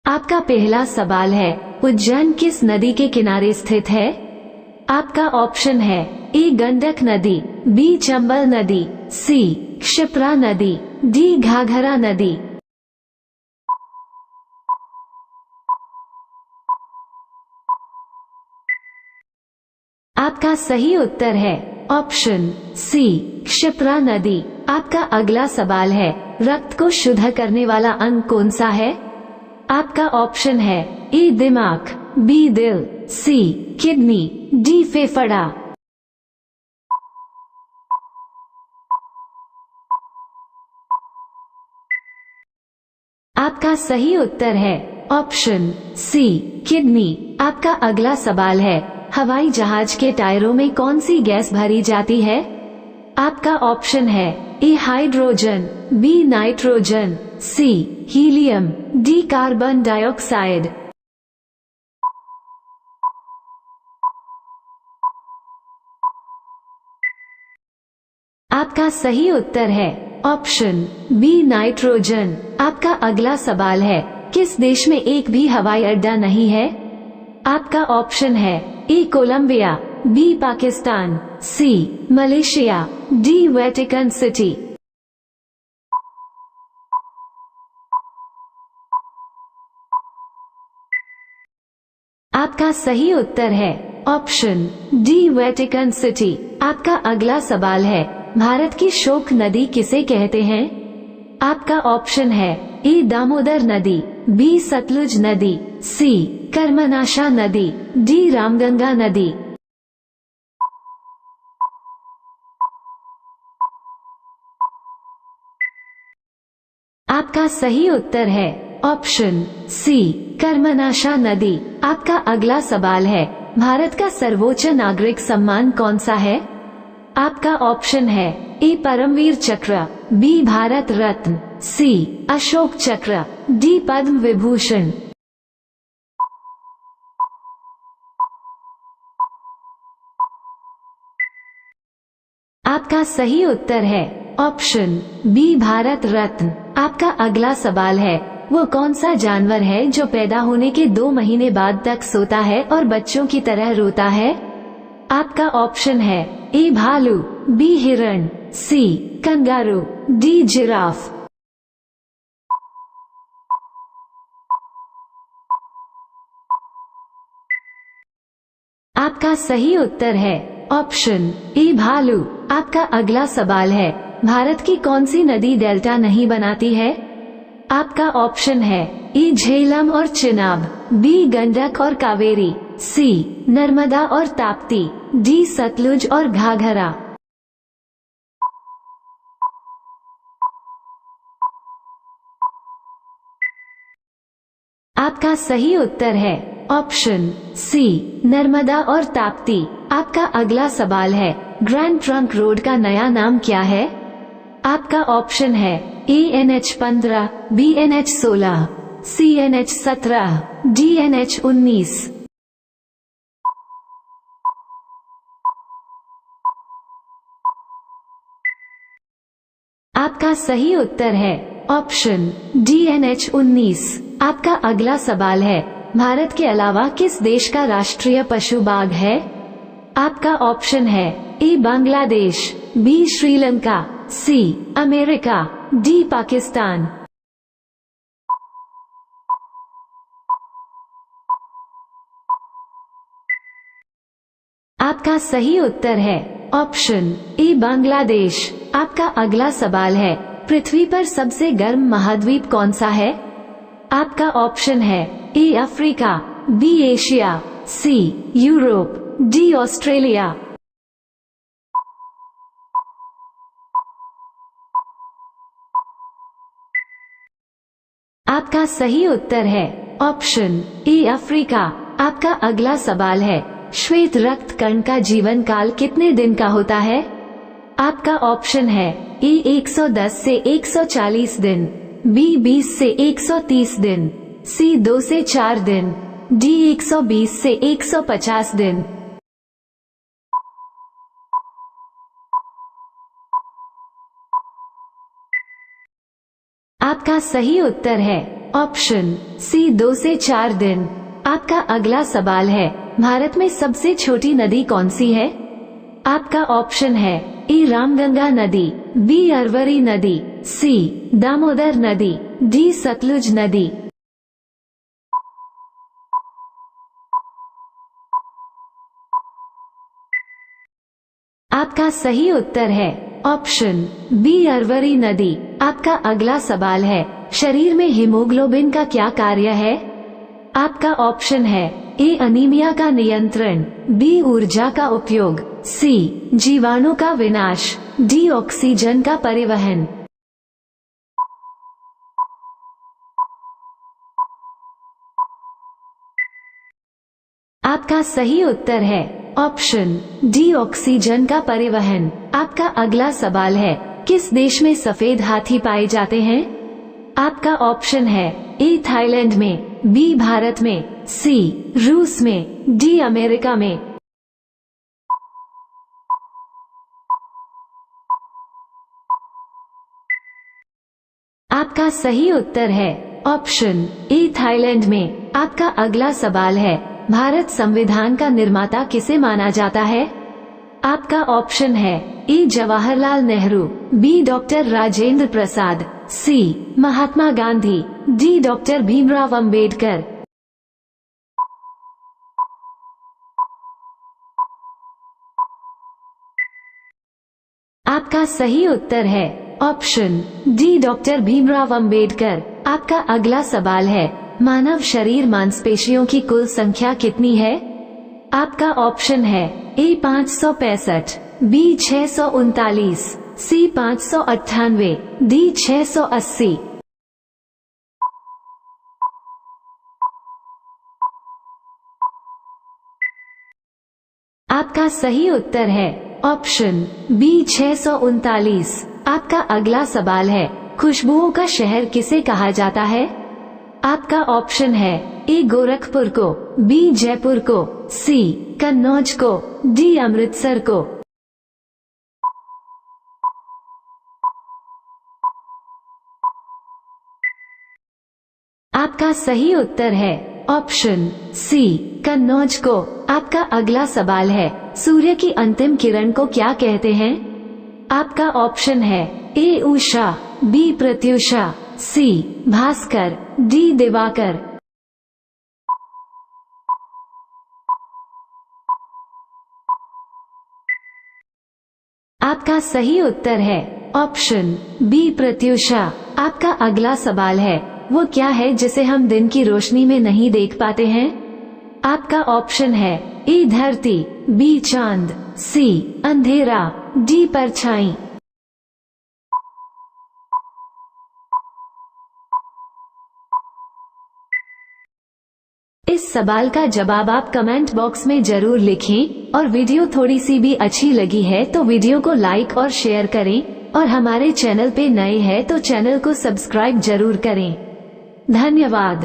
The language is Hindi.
आपका पहला सवाल है, उज्जैन किस नदी के किनारे स्थित है? आपका ऑप्शन है ए गंडक नदी, बी चंबल नदी, सी क्षिप्रा नदी, डी घाघरा नदी। आपका सही उत्तर है ऑप्शन सी क्षिप्रा नदी। आपका अगला सवाल है, रक्त को शुद्ध करने वाला अंग कौन सा है? आपका ऑप्शन है ए दिमाग, बी दिल, सी किडनी, डी फेफड़ा। आपका सही उत्तर है ऑप्शन सी किडनी। आपका अगला सवाल है, हवाई जहाज के टायरों में कौन सी गैस भरी जाती है? आपका ऑप्शन है ए हाइड्रोजन, बी नाइट्रोजन, सी हीलियम, डी कार्बन डाइऑक्साइड। आपका सही उत्तर है ऑप्शन बी नाइट्रोजन। आपका अगला सवाल है, किस देश में एक भी हवाई अड्डा नहीं है? आपका ऑप्शन है ए कोलंबिया, बी पाकिस्तान, सी मलेशिया, डी वेटिकन सिटी। आपका सही उत्तर है ऑप्शन डी वेटिकन सिटी। आपका अगला सवाल है, भारत की शोक नदी किसे कहते हैं? आपका ऑप्शन है ए दामोदर नदी, बी सतलुज नदी, सी कर्मनाशा नदी, डी रामगंगा नदी। आपका सही उत्तर है ऑप्शन सी कर्मनाशा नदी। आपका अगला सवाल है, भारत का सर्वोच्च नागरिक सम्मान कौन सा है? आपका ऑप्शन है ए परमवीर चक्र, बी भारत रत्न, सी अशोक चक्र, डी पद्म विभूषण। आपका सही उत्तर है ऑप्शन बी भारत रत्न। आपका अगला सवाल है, वो कौन सा जानवर है जो पैदा होने के 2 महीने बाद तक सोता है और बच्चों की तरह रोता है? आपका ऑप्शन है ए भालू, बी हिरण, सी कंगारू, डी जिराफ। आपका सही उत्तर है ऑप्शन ए भालू। आपका अगला सवाल है, भारत की कौन सी नदी डेल्टा नहीं बनाती है? आपका ऑप्शन है ए झेलम और चिनाब, बी गंडक और कावेरी, सी नर्मदा और ताप्ती, डी सतलुज और घाघरा। आपका सही उत्तर है ऑप्शन सी नर्मदा और ताप्ती। आपका अगला सवाल है, ग्रैंड ट्रंक रोड का नया नाम क्या है? आपका ऑप्शन है ए NH15, बी NH16, सी NH17, डी NH19। आपका सही उत्तर है ऑप्शन डी NH19। आपका अगला सवाल है, भारत के अलावा किस देश का राष्ट्रीय पशु बाघ है? आपका ऑप्शन है A Bangladesh, B Sri Lanka, C America, D Pakistan. आपका सही उत्तर है ऑप्शन ए बांग्लादेश। आपका अगला सवाल है, पृथ्वी पर सबसे गर्म महाद्वीप कौन सा है? आपका ऑप्शन है A Africa, B Asia, C Europe, D Australia. आपका सही उत्तर है ऑप्शन ए अफ्रीका। आपका अगला सवाल है, श्वेत रक्त कण का जीवन काल कितने दिन का होता है? आपका ऑप्शन है ए 110 से 140 दिन, बी 20 से 130 दिन, सी 2 से 4 दिन, डी 120 से 150 दिन। आपका सही उत्तर है ऑप्शन सी 2 से 4 दिन। आपका अगला सवाल है, भारत में सबसे छोटी नदी कौन सी है? आपका ऑप्शन है ए रामगंगा नदी, बी अरवरी नदी, सी दामोदर नदी, डी सतलुज नदी। आपका सही उत्तर है ऑप्शन बी अरवरी नदी। आपका अगला सवाल है, शरीर में हीमोग्लोबिन का क्या कार्य है? आपका ऑप्शन है ए अनीमिया का नियंत्रण, बी ऊर्जा का उपयोग, सी जीवाणु का विनाश, डी ऑक्सीजन का परिवहन। आपका सही उत्तर है ऑप्शन डी ऑक्सीजन का परिवहन। आपका अगला सवाल है, किस देश में सफेद हाथी पाए जाते हैं? आपका ऑप्शन है ए थाईलैंड में, बी भारत में, सी रूस में, डी अमेरिका में। आपका सही उत्तर है ऑप्शन ए थाईलैंड में। आपका अगला सवाल है, भारत संविधान का निर्माता किसे माना जाता है? आपका ऑप्शन है ए जवाहरलाल नेहरू, बी डॉक्टर राजेंद्र प्रसाद, सी महात्मा गांधी, डी डॉक्टर भीमराव अंबेडकर। आपका सही उत्तर है option D doctor Bhimrao Ambedkar. आपका अगला सवाल है, मानव शरीर मांसपेशियों की कुल संख्या कितनी है? आपका ऑप्शन है ए 565, बी 639, सी 598, डी 680। आपका सही उत्तर है ऑप्शन बी 639। आपका अगला सवाल है, खुशबुओं का शहर किसे कहा जाता है? आपका ऑप्शन है ए गोरखपुर को, बी जयपुर को, सी कन्नौज को, डी अमृतसर को। आपका सही उत्तर है ऑप्शन सी कन्नौज को। आपका अगला सवाल है, सूर्य की अंतिम किरण को क्या कहते हैं? आपका ऑप्शन है ए उषा, बी प्रत्युषा, सी भास्कर, डी दिवाकर। आपका सही उत्तर है ऑप्शन बी प्रत्युषा। आपका अगला सवाल है, वो क्या है जिसे हम दिन की रोशनी में नहीं देख पाते हैं? आपका ऑप्शन है ए धरती, बी चांद, सी अंधेरा, डी परछाई। इस सवाल का जवाब आप कमेंट बॉक्स में जरूर लिखें और वीडियो थोड़ी सी भी अच्छी लगी है तो वीडियो को लाइक और शेयर करें और हमारे चैनल पे नए हैं तो चैनल को सब्सक्राइब जरूर करें। धन्यवाद।